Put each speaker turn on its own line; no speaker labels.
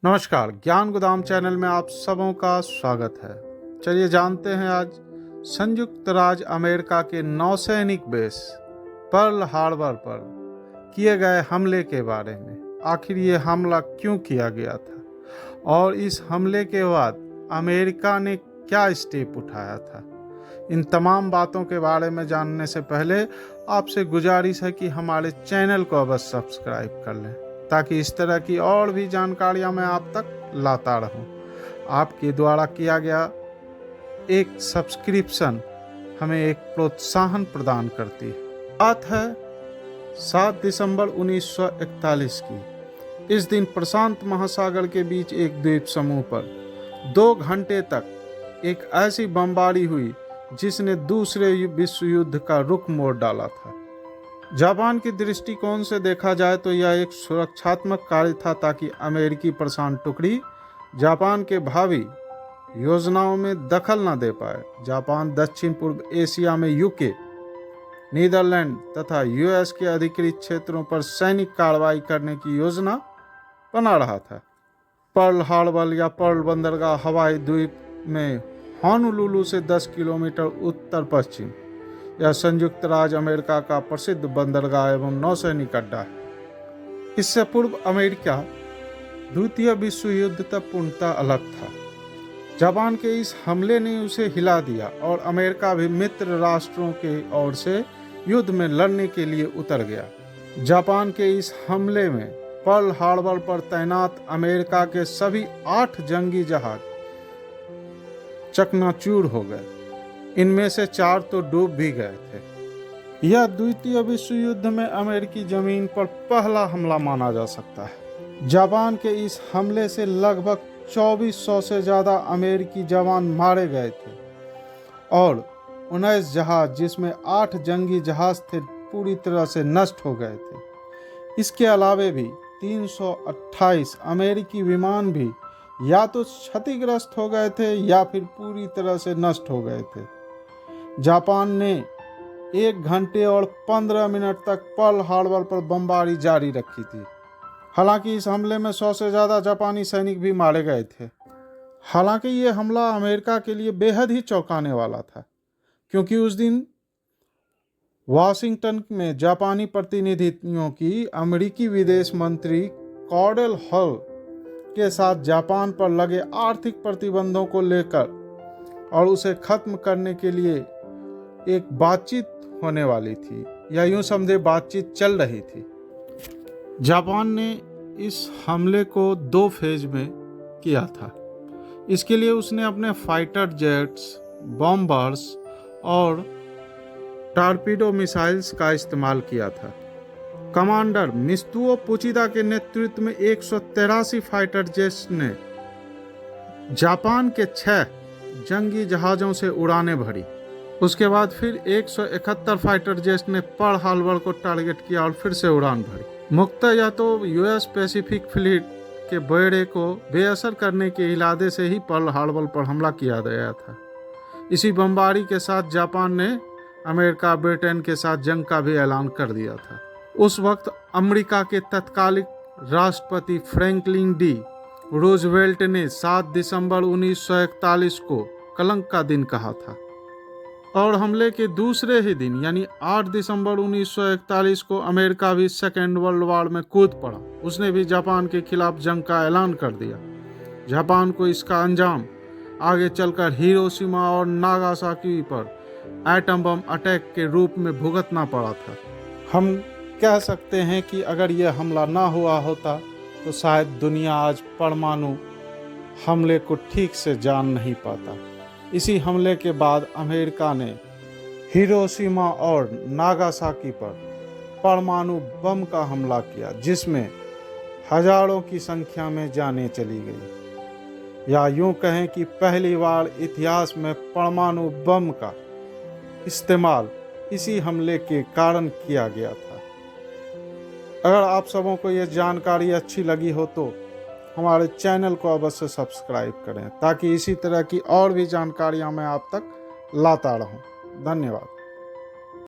नमस्कार, ज्ञान गोदाम चैनल में आप सबों का स्वागत है। चलिए जानते हैं आज संयुक्त राज्य अमेरिका के नौसैनिक बेस पर्ल हार्बर पर किए गए हमले के बारे में। आखिर ये हमला क्यों किया गया था और इस हमले के बाद अमेरिका ने क्या स्टेप उठाया था, इन तमाम बातों के बारे में जानने से पहले आपसे गुजारिश है कि हमारे चैनल को अवश्य सब्सक्राइब कर लें, ताकि इस तरह की और भी जानकारियां मैं आप तक लाता रहूं। आपके द्वारा किया गया एक सब्सक्रिप्शन हमें एक प्रोत्साहन प्रदान करती है। बात है 7 दिसंबर 1941 की। इस दिन प्रशांत महासागर के बीच एक द्वीप समूह पर 2 घंटे तक एक ऐसी बमबारी हुई जिसने दूसरे विश्व युद्ध का रुख मोड़ डाला था। जापान की दृष्टिकोण से देखा जाए तो यह एक सुरक्षात्मक कार्य था, ताकि अमेरिकी प्रशांत टुकड़ी जापान के भावी योजनाओं में दखल न दे पाए। जापान दक्षिण पूर्व एशिया में यूके, नीदरलैंड तथा यूएस के अधिकृत क्षेत्रों पर सैनिक कार्रवाई करने की योजना बना रहा था। पर्ल हार्बर या पर्ल बंदरगाह हवाई द्वीप में होनोलुलु से 10 किलोमीटर उत्तर पश्चिम यह संयुक्त राज्य अमेरिका का प्रसिद्ध बंदरगाह एवं नौसैनिक अड्डा है। इससे पूर्व अमेरिका द्वितीय विश्व युद्ध तक पूर्णतः अलग था। जापान के इस हमले ने उसे हिला दिया और अमेरिका भी मित्र राष्ट्रों के ओर से युद्ध में लड़ने के लिए उतर गया। जापान के इस हमले में पर्ल हार्बर पर तैनात अमेरिका के सभी 8 जंगी जहाज चकनाचूर हो गए। इनमें से 4 तो डूब भी गए थे। यह द्वितीय विश्व युद्ध में अमेरिकी जमीन पर पहला हमला माना जा सकता है। जापान के इस हमले से लगभग 2400 से ज़्यादा अमेरिकी जवान मारे गए थे और 19 जहाज, जिसमें 8 जंगी जहाज थे, पूरी तरह से नष्ट हो गए थे। इसके अलावे भी 328 अमेरिकी विमान भी या तो क्षतिग्रस्त हो गए थे या फिर पूरी तरह से नष्ट हो गए थे। जापान ने 1 घंटे और 15 मिनट तक पर्ल हार्बर पर बमबारी जारी रखी थी। हालांकि इस हमले में 100 से ज़्यादा जापानी सैनिक भी मारे गए थे। हालांकि ये हमला अमेरिका के लिए बेहद ही चौंकाने वाला था, क्योंकि उस दिन वाशिंगटन में जापानी प्रतिनिधियों की अमेरिकी विदेश मंत्री कॉर्डेल हॉल के साथ जापान पर लगे आर्थिक प्रतिबंधों को लेकर और उसे खत्म करने के लिए एक बातचीत होने वाली थी, या यूं समझे बातचीत चल रही थी। जापान ने इस हमले को 2 फेज में किया था। इसके लिए उसने अपने फाइटर जेट्स, बॉम्बर्स और टॉर्पीडो मिसाइल्स का इस्तेमाल किया था। कमांडर मित्सुओ पुचिदा के नेतृत्व में 183 फाइटर जेट्स ने जापान के 6 जंगी जहाज़ों से उड़ानें भरी। उसके बाद फिर 171 फाइटर जेट्स ने पर्ल हार्बर को टारगेट किया और फिर से उड़ान भरी। मुख्यतः या तो यूएस पैसिफिक फ्लीट के बेड़े को बेअसर करने के इरादे से ही पर्ल हार्बर पर हमला किया गया था। इसी बमबारी के साथ जापान ने अमेरिका ब्रिटेन के साथ जंग का भी ऐलान कर दिया था। उस वक्त अमेरिका के तत्कालिक राष्ट्रपति फ्रैंकलिन डी रूजवेल्ट ने 7 दिसंबर 1941 को कलंक का दिन कहा था और हमले के दूसरे ही दिन यानी 8 दिसंबर 1941 को अमेरिका भी सेकेंड वर्ल्ड वॉर में कूद पड़ा। उसने भी जापान के खिलाफ जंग का ऐलान कर दिया। जापान को इसका अंजाम आगे चलकर हिरोशिमा और नागासाकी पर एटम बम अटैक के रूप में भुगतना पड़ा था। हम कह सकते हैं कि अगर यह हमला ना हुआ होता तो शायद दुनिया आज परमाणु हमले को ठीक से जान नहीं पाता। इसी हमले के बाद अमेरिका ने हिरोशिमा और नागासाकी पर परमाणु बम का हमला किया, जिसमें हजारों की संख्या में जानें चली गई। या यूं कहें कि पहली बार इतिहास में परमाणु बम का इस्तेमाल इसी हमले के कारण किया गया था। अगर आप सबों को यह जानकारी अच्छी लगी हो तो हमारे चैनल को अवश्य सब्सक्राइब करें, ताकि इसी तरह की और भी जानकारियां मैं आप तक लाता रहूं। धन्यवाद।